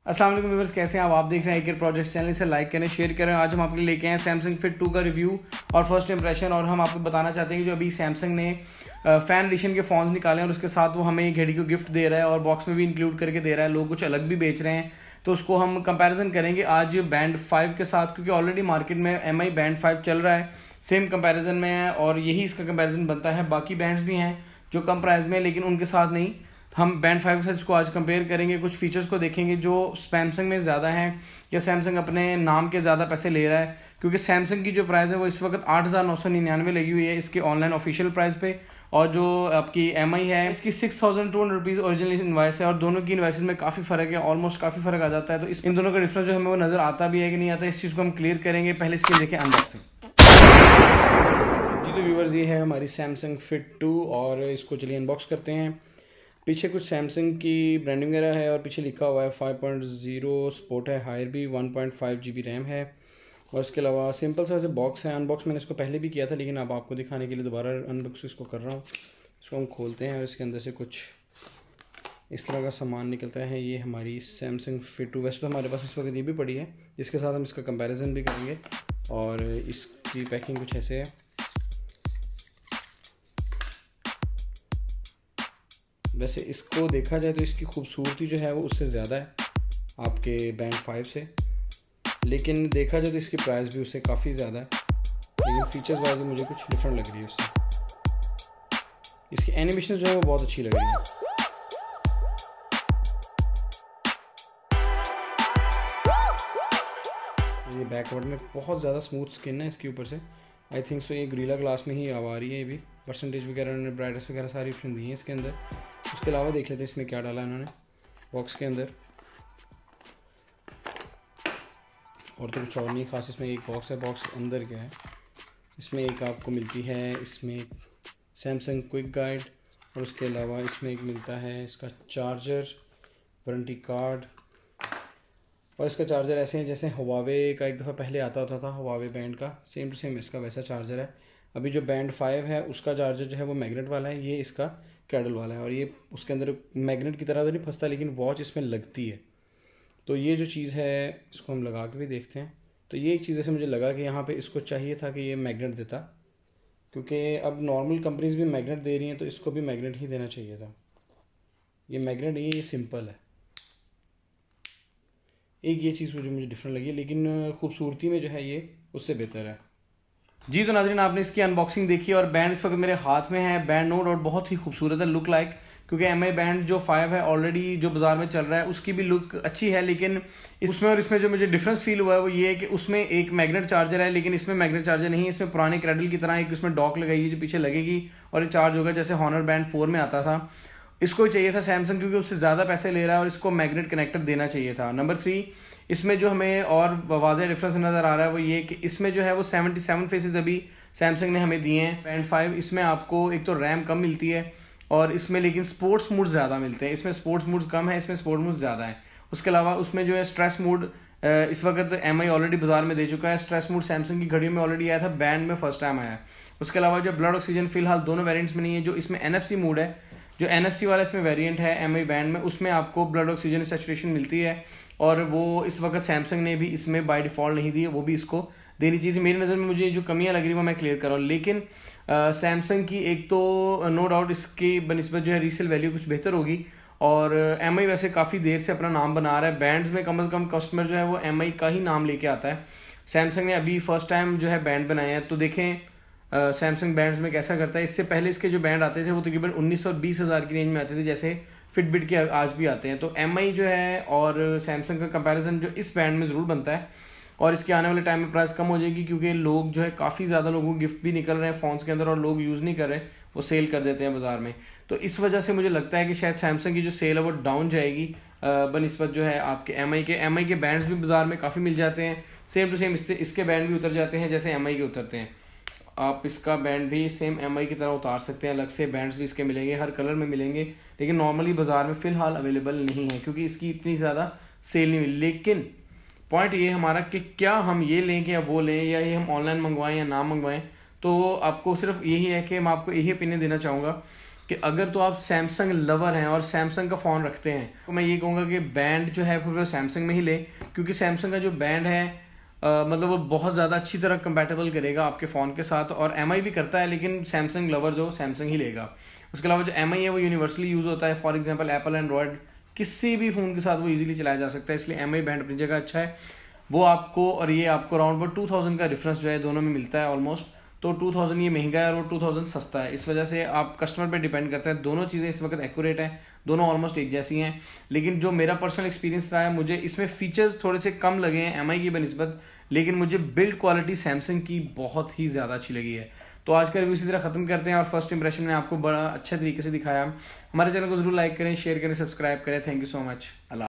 अस्सलाम वालेकुम व्यूअर्स, कैसे हैं आप देख रहे हैं एकेर प्रोजेक्ट चैनल। से लाइक करें, शेयर करें। आज हम आपके लिए लेके आए सैमसंग फिट 2 का रिव्यू और फर्स्ट इंप्रेशन। और हम आपको बताना चाहते हैं कि जो अभी सैमसंग ने फैन एडिशन के फ़ोन्स निकाले हैं और उसके साथ वो हमें घड़ी को गिफ्ट दे रहा है और बॉक्स में भी इंक्लूड करके दे रहा है। लोग कुछ अलग भी बेच रहे हैं, तो उसको हम कंपैरिजन करेंगे आज बैंड 5 के साथ, क्योंकि ऑलरेडी मार्केट में MI बैंड 5 चल रहा है, सेम कंपैरिजन में है और यही इसका कंपैरिजन बनता है। बाकी बैंड्स भी हैं जो कम प्राइस में, लेकिन उनके साथ नहीं। हम बैंड 5 के साथ इसको आज कंपेयर करेंगे, कुछ फीचर्स को देखेंगे जो सैमसंग में ज़्यादा हैं या सैमसंग अपने नाम के ज़्यादा पैसे ले रहा है। क्योंकि सैमसंग की जो प्राइस है वो इस वक्त 8,999 लगी हुई है इसके ऑनलाइन ऑफिशियल प्राइस पे, और जो आपकी MI है इसकी 6,200 रुपीज़ ओरिजिनल इन्वाइस है। और दोनों की इन्वाइस में काफ़ी फ़र्क है, ऑलमोस्ट काफ़ी फ़र्क आ जाता है। तो इन दोनों का डिफरेंस जो हमें वो नज़र आता भी है कि नहीं आता, इस चीज़ को हम क्लियर करेंगे। पहले इसकी देखें अनबॉक्सिंग। जी तो व्यूवर्स, ये है हमारी सैमसंग फिट 2 और इसको चलिए अनबॉक्स करते हैं। पीछे कुछ सैमसंग की ब्रांडिंग वगैरह है और पीछे लिखा हुआ है 5.0 स्पोर्ट है, हायर भी 1.5 GB रैम है। और इसके अलावा सिंपल सा से बॉक्स है। अनबॉक्स मैंने इसको पहले भी किया था, लेकिन अब आपको दिखाने के लिए दोबारा अनबॉक्स इसको कर रहा हूँ। इसको हम खोलते हैं और इसके अंदर से कुछ इस तरह का सामान निकलता है। ये हमारी सैमसंग फिट 2, वैसे तो हमारे पास इस वक्त ये भी पड़ी है, जिसके साथ हम इसका कंपैरिजन भी करेंगे। और इसकी पैकिंग कुछ ऐसे है। वैसे इसको देखा जाए तो इसकी खूबसूरती जो है वो उससे ज़्यादा है आपके बैंड 5 से, लेकिन देखा जाए तो इसकी प्राइस भी उससे काफ़ी ज़्यादा है। लेकिन फीचर्स वाइज मुझे कुछ डिफरेंट लग रही है उससे। इसकी एनिमेशन जो है वो बहुत अच्छी लग रही है। ये बैकवर्ड में बहुत ज़्यादा स्मूथ स्किन है इसके ऊपर से। आई थिंक सो ये गोरिल्ला ग्लास में ही आ रही है। ये भी परसेंटेज वगैरह, ब्राइटनेस वगैरह सारी ऑप्शन दी हैं इसके अंदर। उसके अलावा देख लेते हैं इसमें क्या डाला है इन्होंने बॉक्स के अंदर। और तो कुछ और नहीं खास, इसमें एक बॉक्स है। बॉक्स अंदर क्या है, इसमें एक आपको मिलती है इसमें सैमसंग क्विक गाइड, और उसके अलावा इसमें एक मिलता है इसका चार्जर, वारंटी कार्ड। और इसका चार्जर ऐसे हैं जैसे हुआवे का एक दफ़ा पहले आता होता था, हुआवे बैंड का, सेम टू सेम इसका वैसा चार्जर है। अभी जो बैंड 5 है उसका चार्जर जो है वो मैग्नेट वाला है, ये इसका क्रैडल वाला है। और ये उसके अंदर मैग्नेट की तरह तो नहीं फंसता, लेकिन वॉच इसमें लगती है। तो ये जो चीज़ है इसको हम लगा के भी देखते हैं। तो ये एक चीज़ ऐसे मुझे लगा कि यहाँ पे इसको चाहिए था कि ये मैग्नेट देता, क्योंकि अब नॉर्मल कंपनीज भी मैग्नेट दे रही हैं, तो इसको भी मैग्नेट ही देना चाहिए था। ये मैग्नेट नहीं है, ये सिंपल है। एक ये चीज़ मुझे डिफरेंट लगी, लेकिन खूबसूरती में जो है ये उससे बेहतर है। जी तो नाज़रीन, आपने इसकी अनबॉक्सिंग देखी और बैंड इस वक्त मेरे हाथ में है। बैंड नो डाउट बहुत ही खूबसूरत है, लुक लाइक, क्योंकि MI बैंड जो 5 है ऑलरेडी जो बाजार में चल रहा है उसकी भी लुक अच्छी है। लेकिन इसमें और इसमें जो मुझे डिफरेंस फील हुआ है वो ये है कि उसमें एक मैग्नेट चार्जर है, लेकिन इसमें मैग्नेट चार्जर नहीं है। इसमें पुराने क्रैडल की तरह एक इसमें डॉक लगाई है जो पीछे लगेगी और ये चार्ज होगा, जैसे हॉनर बैंड 4 में आता था। इसको चाहिए था सैमसंग, क्योंकि उससे ज़्यादा पैसे ले रहा है और इसको मैग्नेट कनेक्टर देना चाहिए था। नंबर 3, इसमें जो हमें और वाज़ेह डिफरेंस नज़र आ रहा है वो ये कि इसमें जो है वो 77 फेसेस अभी सैमसंग ने हमें दिए हैं। बैंड 5 इसमें आपको एक तो रैम कम मिलती है और इसमें लेकिन स्पोर्ट्स मूड ज़्यादा मिलते हैं। इसमें स्पोर्ट्स मूड कम है, इसमें स्पोर्ट्स मूड ज़्यादा है। उसके अलावा उसमें जो है स्ट्रेस मूड इस वक्त MI ऑलरेडी बाजार में दे चुका है। स्ट्रेस मूड सैमसंग की घड़ियों में ऑलरेडी आया था, बैंड में फर्स्ट टाइम आया है। उसके अलावा जो ब्लड ऑक्सीजन फिलहाल दोनों वेरिएंट्स में नहीं है। जो इसमें NFC मूड है, जो NFC वाला इसमें वेरिएंट है MI बैंड में, उसमें आपको ब्लड ऑक्सीजन सैचुरेशन मिलती है, और वो इस वक्त सैमसंग ने भी इसमें बाय डिफ़ॉल्ट नहीं दी है, वो भी इसको देनी चाहिए। मेरी नज़र में मुझे जो कमियां लग रही है वो मैं क्लियर कर रहा हूँ। लेकिन सैमसंग की एक तो नो डाउट इसकी बनिस्बत जो है रीसेल वैल्यू कुछ बेहतर होगी, और MI वैसे काफ़ी देर से अपना नाम बना रहा है। बैंड्स में कम से कम कस्टमर जो है वो MI का ही नाम लेके आता है। सैमसंग ने अभी फर्स्ट टाइम जो है बैंड बनाए हैं, तो देखें सैमसंग बैंड्स में कैसा करता है। इससे पहले इसके जो बैंड आते थे वो तकरीबन 19 और 20 हज़ार की रेंज में आते थे, जैसे फिटबिट के आज भी आते हैं। तो MI जो है और सैमसंग का कंपैरिजन जो इस बैंड में ज़रूर बनता है, और इसके आने वाले टाइम में प्राइस कम हो जाएगी, क्योंकि लोग जो है काफ़ी ज़्यादा लोगों को गिफ्ट भी निकल रहे हैं फ़ोन्स के अंदर और लोग यूज़ नहीं कर रहे, वो सेल कर देते हैं बाज़ार में। तो इस वजह से मुझे लगता है कि शायद सैमसंग की जो सेल है वो डाउन जाएगी बनिस्बत जो है आपके MI के बैंड्स भी बाज़ार में काफ़ी मिल जाते हैं, सेम टू सेम इसके बैंड भी उतर जाते हैं जैसे MI के उतरते हैं। आप इसका बैंड भी सेम MI की तरह उतार सकते हैं, अलग से बैंड्स भी इसके मिलेंगे, हर कलर में मिलेंगे, लेकिन नॉर्मली बाज़ार में फ़िलहाल अवेलेबल नहीं है क्योंकि इसकी इतनी ज़्यादा सेल नहीं मिली। लेकिन पॉइंट ये हमारा कि क्या हम ये लें या वो लें, या ये हम ऑनलाइन मंगवाएं या ना मंगवाएं, तो आपको सिर्फ यही है कि मैं आपको यही ओपिनियन देना चाहूँगा कि अगर तो आप सैमसंग लवर हैं और सैमसंग का फ़ोन रखते हैं तो मैं ये कहूँगा कि बैंड जो है फिर सैमसंग में ही ले, क्योंकि सैमसंग का जो बैंड है मतलब वो बहुत ज़्यादा अच्छी तरह कंपैटिबल करेगा आपके फ़ोन के साथ, और एमआई भी करता है, लेकिन सैमसंग लवर जो सैमसंग ही लेगा। उसके अलावा जो एमआई है वो यूनिवर्सली यूज़ होता है, फॉर एग्जांपल एप्पल एंड्रॉयड किसी भी फ़ोन के साथ वो इजीली चलाया जा सकता है, इसलिए एमआई बैंड अपनी जगह अच्छा है। वो आपको और ये आपको अराउंड 2000 का डिफरेंस जो है दोनों में मिलता है ऑलमोस्ट। तो 2000 ये महंगा है और वो 2000 सस्ता है, इस वजह से आप कस्टमर पे डिपेंड करता है। दोनों चीज़ें इस वक्त एक्यूरेट हैं, दोनों ऑलमोस्ट एक जैसी हैं, लेकिन जो मेरा पर्सनल एक्सपीरियंस रहा है मुझे इसमें फीचर्स थोड़े से कम लगे हैं एमआई की बनिस्बत, लेकिन मुझे बिल्ड क्वालिटी सैमसंग की बहुत ही ज़्यादा अच्छी लगी है। तो आज का रिव्यू इसी तरह खत्म करते हैं और फर्स्ट इंप्रेशन में आपको बड़ा अच्छे तरीके से दिखाया। हमारे चैनल को जरूर लाइक करें, शेयर करें, सब्सक्राइब करें। Thank you so much. Allah.